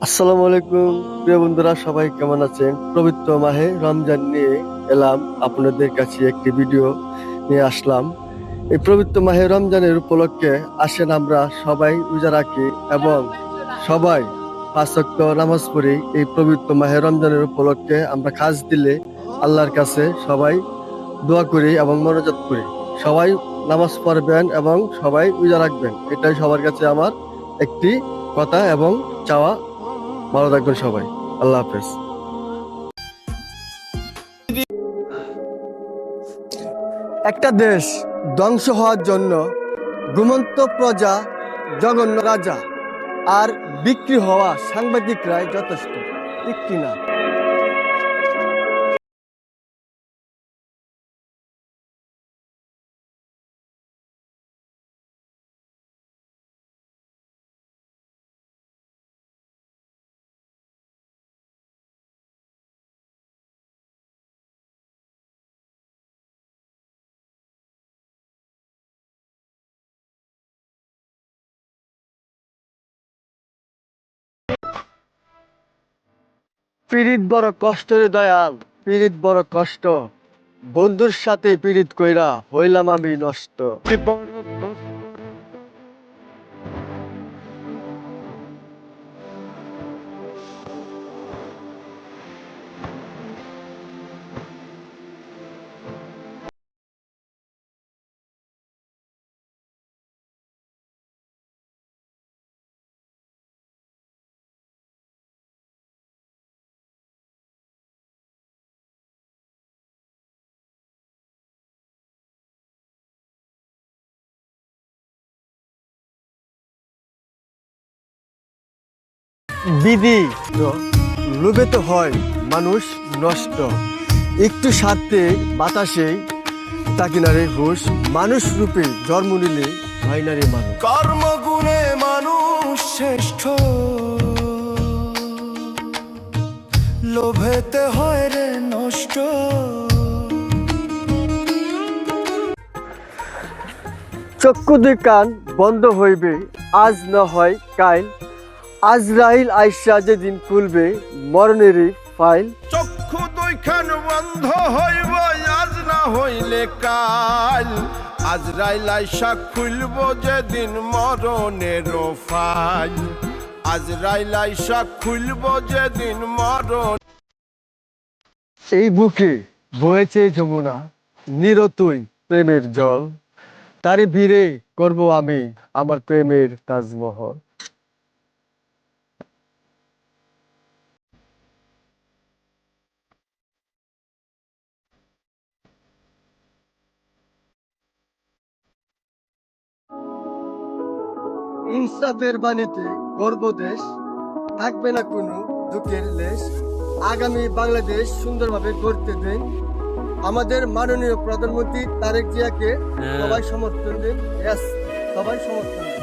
আসসালামু আলাইকুম প্রিয় বন্ধুরা, সবাই কেমন আছেন? পবিত্র মাহে রমজান নিয়ে এলাম আপনাদের কাছে একটি ভিডিও নিয়ে আসলাম। এই পবিত্র মাহে রমজানের উপলক্ষে আসেন আমরা সবাই রোজা রাখি এবং সবাই পাঁচ ওয়াক্ত নামাজ পড়ি। এই পবিত্র মাহে রমজানের উপলক্ষে আমরা কাজ দিলে আল্লাহর কাছে সবাই দোয়া করি এবং মনোজাত করি। সবাই নামাজ পড়বেন এবং সবাই রোজা রাখবেন, এটাই সবার কাছে আমার একটি কথা এবং চাওয়া। ভালো থাকবেন সবাই। আল্লাহ হাফেজ। একটা দেশ ধ্বংস হওয়ার জন্য ঘুমন্ত প্রজা, জঘন্য রাজা আর বিক্রি হওয়া সাংবাদিকরাই যথেষ্ট, ঠিক কিনা? পীড়িত বড় কষ্ট রে দয়াল, পীড়িত বড় কষ্ট। বন্ধুর সাথে পীড়িত কইরা হইলাম আমি নষ্ট। বিধি লোভে তো হয় মানুষ নষ্ট, একটু স্বার্থে বাতাসে তাকিনারে হুশ। মানুষ রূপে জন্ম নিলে হয় না রে মানুষ। কর্মগুণে মানুষ শ্রেষ্ঠ, লোভেতে হয় রে নষ্ট। চক্ষু দুই কান বন্ধ হইবে, আজ না হয় কাইল। আজরাইল আইসা যেদিন খুলবে মরণেরই ফাইল। চক্ষু দুইখান বন্ধ হইব, আজ না হইলে কাল। আজরাইল আইসা খুলব যেদিন মরণের ফাইল। আজরাইল আইসা খুলব যেদিন মরণ। এই বুকে বয়েছে যমুনা, নিরতই প্রেমের জল। তারে ভিড়ে করব আমি আমার প্রেমের তাজমহল। ইনসাফের বাণীতে গর্ব দেশ, থাকবে না কোনো দুঃখের লেশ। আগামী বাংলাদেশ সুন্দরভাবে গড়তে দেন আমাদের মাননীয় প্রধানমন্ত্রী তারেক জিয়াকে সবাই সমর্থন দেন। Yes, সবাই সমর্থন দেন।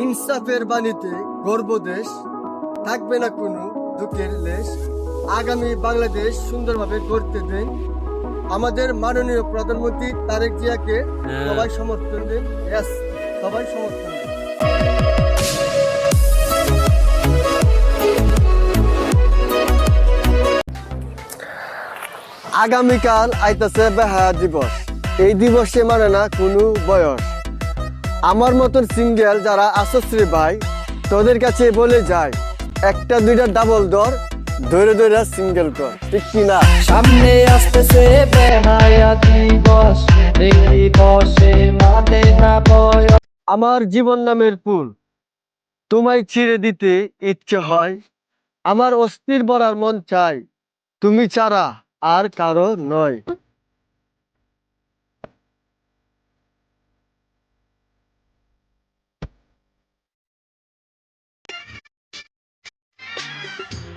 ইনসাফের বাণীতে গর্ব দেশ, থাকবে না কোনো দুঃখের লেশ। আগামী বাংলাদেশ সুন্দরভাবে গড়তে দেন আমাদের মাননীয় প্রধানমন্ত্রী তারেক জিয়াকে সবাই সমর্থন দেন। Yes, সবাই সমর্থন দেন। আগামীকাল আইতাছে বেহায়া দিবস। এই দিবসে মানে না কোনো বয়স। আমার মতন সিঙ্গেল যারা আসশ্রী ভাই, তোদের কাছে বলে যায়, একটা দুইটা ডাবল দর ধরে ধরে সিঙ্গেল কর, ঠিক কিনা? সামনে আসতেছে বেহায়া দিবস, এই দিবসে মানে না বয়স। আমার জীবন নামের ফুল তোমায় ছিঁড়ে দিতে ইচ্ছে হয়। আমার অস্থির বরার মন চাই, তুমি ছাড়া আর কারো নয়।